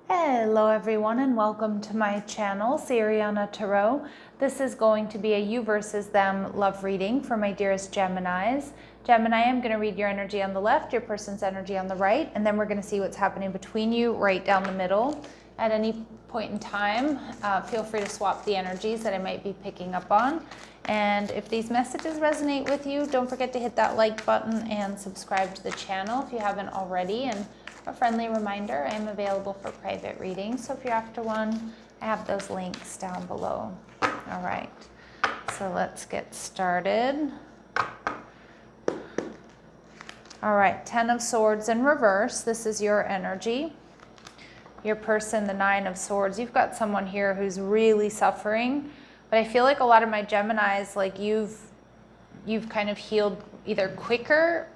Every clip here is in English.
Hello everyone and welcome to my channel, Siriana Tarot. This is going to be a you versus them love reading for my dearest Geminis. Gemini, I'm going to read your energy on the left, your person's energy on the right, and then we're going to see what's happening between you right down the middle. At any point in time, feel free to swap the energies that I might be picking up on. And if these messages resonate with you, don't forget to hit that like button and subscribe to the channel if you haven't already. And a friendly reminder, I am available for private readings, so if you're after one, I have those links down below. All right, so let's get started. All right, 10 of Swords in reverse. This is your energy. Your person, the 9 of Swords. You've got someone here who's really suffering, but I feel like a lot of my Geminis, like you've kind of healed either quicker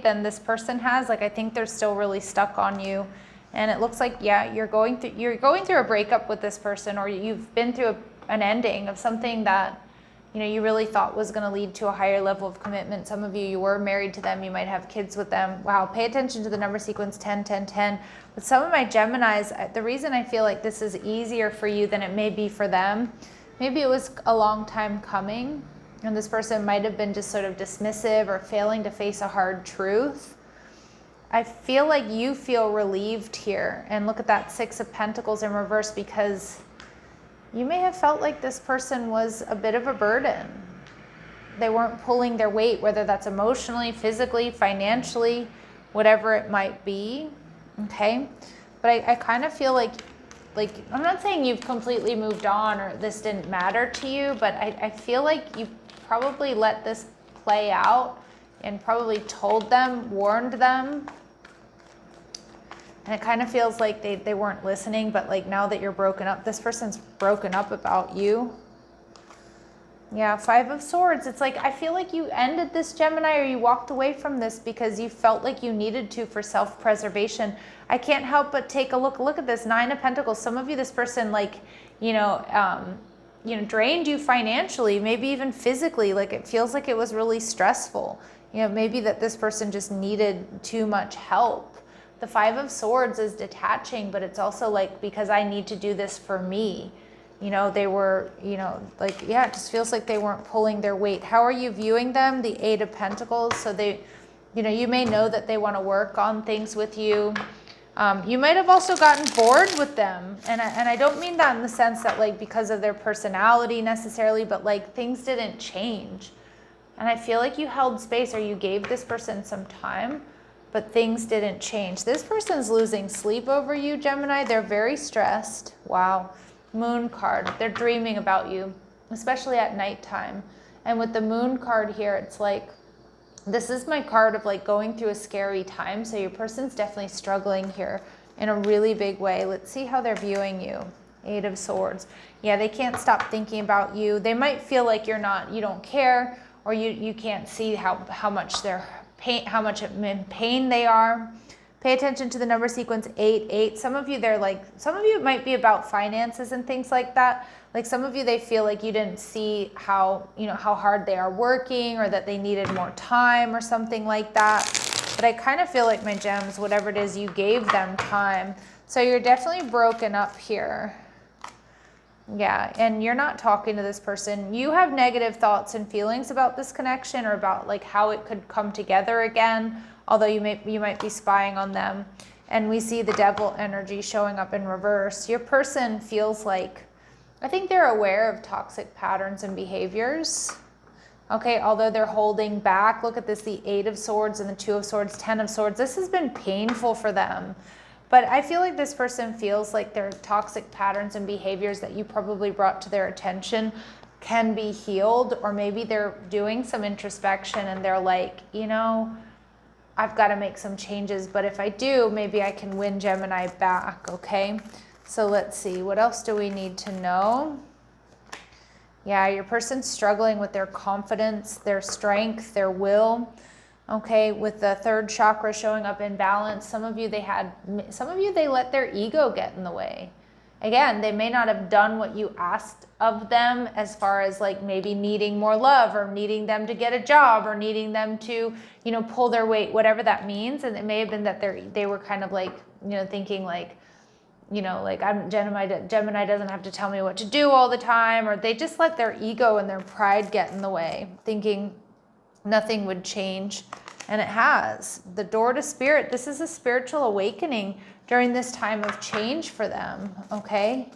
than this person has. Like I think they're still really stuck on you, and it looks like you're going through a breakup with this person, or you've been through an ending of something that you really thought was going to lead to a higher level of commitment. Some of you were married to them, you might have kids with them. Wow, pay attention to the number sequence 10 10 10. With some of my Geminis, the reason I feel like this is easier for you than it may be for them, maybe it was a long time coming. And this person might have been just sort of dismissive or failing to face a hard truth. I feel like you feel relieved here. And look at that 6 of Pentacles in reverse, because you may have felt like this person was a bit of a burden. They weren't pulling their weight, whether that's emotionally, physically, financially, whatever it might be. Okay? But I kind of feel like I'm not saying you've completely moved on or this didn't matter to you, but I feel like you probably let this play out and probably told them, warned them. And it kind of feels like they weren't listening, but like now that you're broken up, this person's broken up about you. Yeah, 5 of Swords. It's like, I feel like you ended this, Gemini, or you walked away from this because you felt like you needed to for self-preservation. I can't help but take a look. Look at this 9 of Pentacles. Some of you, this person, drained you financially, maybe even physically. Like it feels like it was really stressful. Maybe that this person just needed too much help. The 5 of Swords is detaching, but it's also like, because I need to do this for me. They were, it just feels like they weren't pulling their weight. How are you viewing them? The 8 of Pentacles. So they, you may know that they want to work on things with you. You might have also gotten bored with them. And I don't mean that in the sense that like because of their personality necessarily, but like things didn't change. And I feel like you held space, or you gave this person some time, but things didn't change. This person's losing sleep over you, Gemini. They're very stressed. Wow. Moon card. They're dreaming about you, especially at nighttime. And with the Moon card here, it's like, this is my card of like going through a scary time. So your person's definitely struggling here in a really big way. Let's see how they're viewing you. 8 of Swords. Yeah, they can't stop thinking about you. They might feel like you don't care, or you can't see how much they're how much in pain they are. Pay attention to the number sequence 8 8. Some of you, it might be about finances and things like that. Like some of you, they feel like you didn't see how hard they are working, or that they needed more time or something like that. But I kind of feel like, my gems, whatever it is, you gave them time. So you're definitely broken up here. Yeah, and you're not talking to this person. You have negative thoughts and feelings about this connection, or about like how it could come together again, although you might be spying on them. And we see the Devil energy showing up in reverse. Your person feels like, I think they're aware of toxic patterns and behaviors. Okay, although they're holding back. Look at this, the 8 of Swords and the 2 of Swords, 10 of Swords. This has been painful for them. But I feel like this person feels like their toxic patterns and behaviors that you probably brought to their attention can be healed, or maybe they're doing some introspection and they're like, I've got to make some changes, but if I do, maybe I can win Gemini back, okay? So let's see, what else do we need to know? Yeah, your person's struggling with their confidence, their strength, their will. Okay, with the 3rd chakra showing up in balance, some of you, they let their ego get in the way. Again, they may not have done what you asked of them, as far as like maybe needing more love, or needing them to get a job, or needing them to, pull their weight, whatever that means. And it may have been that they were kind of like thinking like, like Gemini doesn't have to tell me what to do all the time, or they just let their ego and their pride get in the way, thinking nothing would change. And it has. The door to spirit, this is a spiritual awakening during this time of change for them, okay?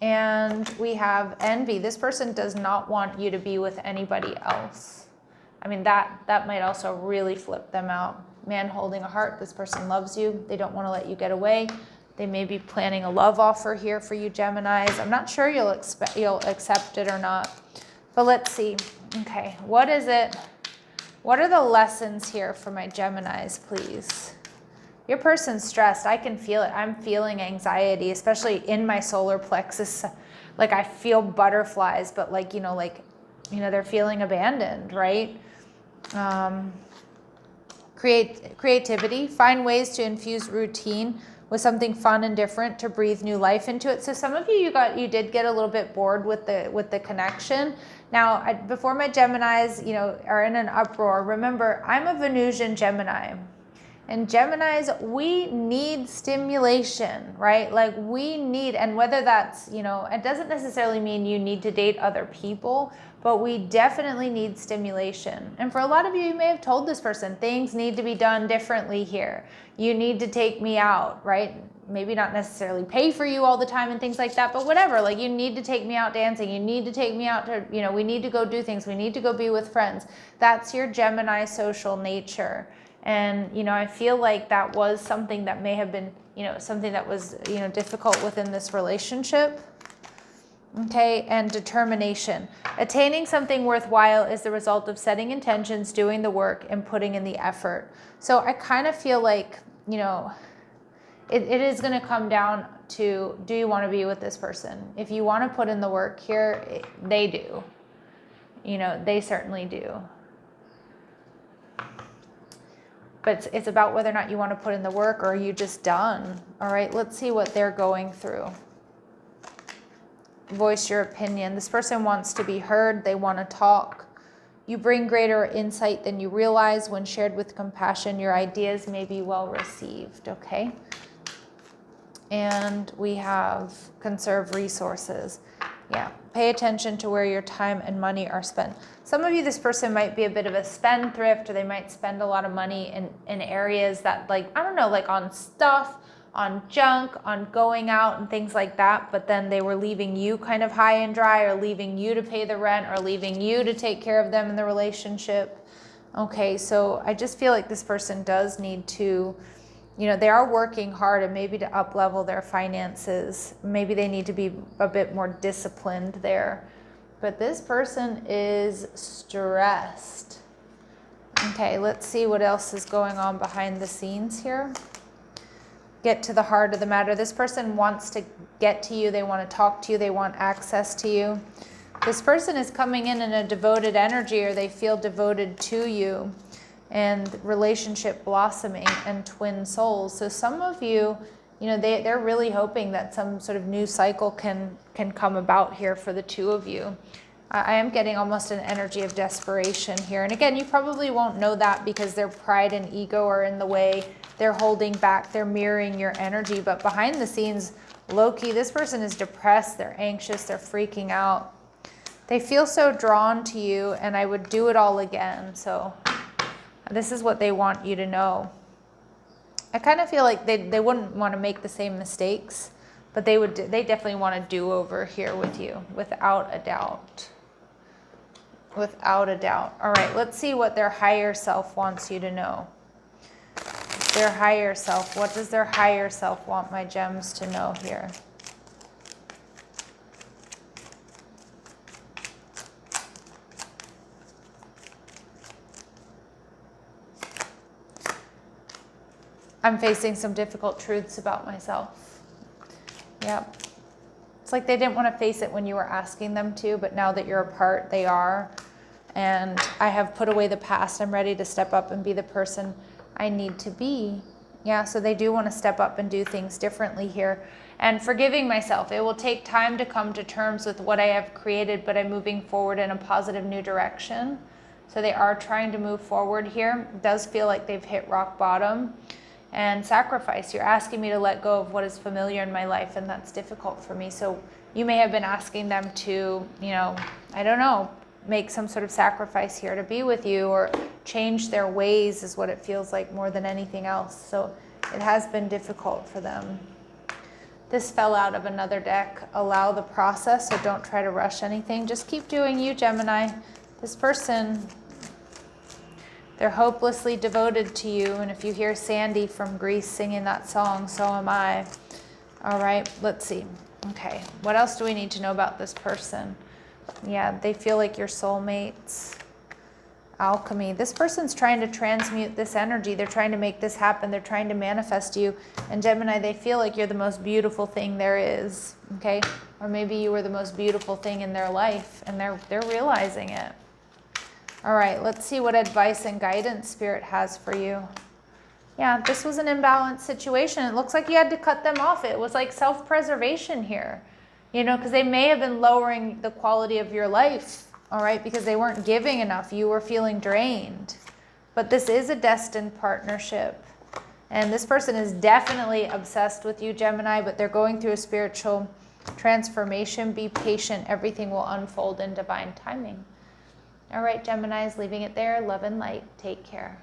And we have envy. This person does not want you to be with anybody else. I mean, that might also really flip them out. Man holding a heart, this person loves you. They don't want to let you get away. They may be planning a love offer here for you, Geminis. I'm not sure you'll accept it or not. But let's see. Okay, what is it? What are the lessons here for my Geminis, please? Your person's stressed. I can feel it. I'm feeling anxiety, especially in my solar plexus. Like I feel butterflies, but like, they're feeling abandoned, right? Creativity. Find ways to infuse routine with something fun and different to breathe new life into it. So some of you did get a little bit bored with the connection. Now, before my Geminis, are in an uproar, remember, I'm a Venusian Gemini. And Geminis, we need stimulation, right? Like we need, and whether that's, it doesn't necessarily mean you need to date other people, but we definitely need stimulation. And for a lot of you, you may have told this person, things need to be done differently here. You need to take me out, right? Maybe not necessarily pay for you all the time and things like that, but whatever, like you need to take me out dancing. You need to take me out to, we need to go do things. We need to go be with friends. That's your Gemini social nature. And, I feel like that was something that may have been, something that was, difficult within this relationship. Okay, and determination. Attaining something worthwhile is the result of setting intentions, doing the work, and putting in the effort. So I kind of feel like, it is going to come down to, do you want to be with this person? If you want to put in the work here, they do. They certainly do. But it's about whether or not you want to put in the work, or are you just done? All right, let's see what they're going through. Voice your opinion. This person wants to be heard. They want to talk. You bring greater insight than you realize. When shared with compassion, your ideas may be well received, okay? And we have conserve resources. Yeah, pay attention to where your time and money are spent. Some of you, this person might be a bit of a spendthrift, or they might spend a lot of money in areas that, like, I don't know, like on stuff, on junk, on going out and things like that, but then they were leaving you kind of high and dry, or leaving you to pay the rent, or leaving you to take care of them in the relationship. Okay, so I just feel like this person does need to, they are working hard, and maybe to up-level their finances. Maybe they need to be a bit more disciplined there. But this person is stressed. Okay, let's see what else is going on behind the scenes here. Get to the heart of the matter. This person wants to get to you. They want to talk to you. They want access to you. This person is coming in a devoted energy, or they feel devoted to you. And relationship blossoming and twin souls. So some of you, they're really hoping that some sort of new cycle can come about here for the two of you. I am getting almost an energy of desperation here. And again, you probably won't know that because their pride and ego are in the way. They're holding back. They're mirroring your energy. But behind the scenes, low-key, this person is depressed. They're anxious. They're freaking out. They feel so drawn to you, and I would do it all again. So this is what they want you to know. I kind of feel like they wouldn't want to make the same mistakes, but they definitely want to do over here with you, without a doubt. Without a doubt. All right, let's see what their higher self wants you to know. Their higher self. What does their higher self want my gems to know here? I'm facing some difficult truths about myself. Yep. It's like they didn't want to face it when you were asking them to, but now that you're apart, they are. And I have put away the past. I'm ready to step up and be the person I need to be. Yeah, so they do want to step up and do things differently here. And forgiving myself. It will take time to come to terms with what I have created, but I'm moving forward in a positive new direction. So they are trying to move forward here. It does feel like they've hit rock bottom. and sacrifice. You're asking me to let go of what is familiar in my life, and that's difficult for me. So you may have been asking them to, you know, I don't know, make some sort of sacrifice here to be with you, or change their ways is what it feels like more than anything else. So it has been difficult for them. This fell out of another deck. Allow the process, so don't try to rush anything. Just keep doing you, Gemini. This person, they're hopelessly devoted to you. And if you hear Sandy from Greece singing that song, so am I. All right, let's see. Okay, what else do we need to know about this person? Yeah, they feel like your soulmates. Alchemy. This person's trying to transmute this energy. They're trying to make this happen. They're trying to manifest you. And Gemini, they feel like you're the most beautiful thing there is. Okay? Or maybe you were the most beautiful thing in their life, and they're realizing it. All right, let's see what advice and guidance Spirit has for you. Yeah, this was an imbalanced situation. It looks like you had to cut them off. It was like self-preservation here. You know, because they may have been lowering the quality of your life. All right, because they weren't giving enough. You were feeling drained. But this is a destined partnership. And this person is definitely obsessed with you, Gemini, but they're going through a spiritual transformation. Be patient. Everything will unfold in divine timing. All right, Geminis, leaving it there. Love and light. Take care.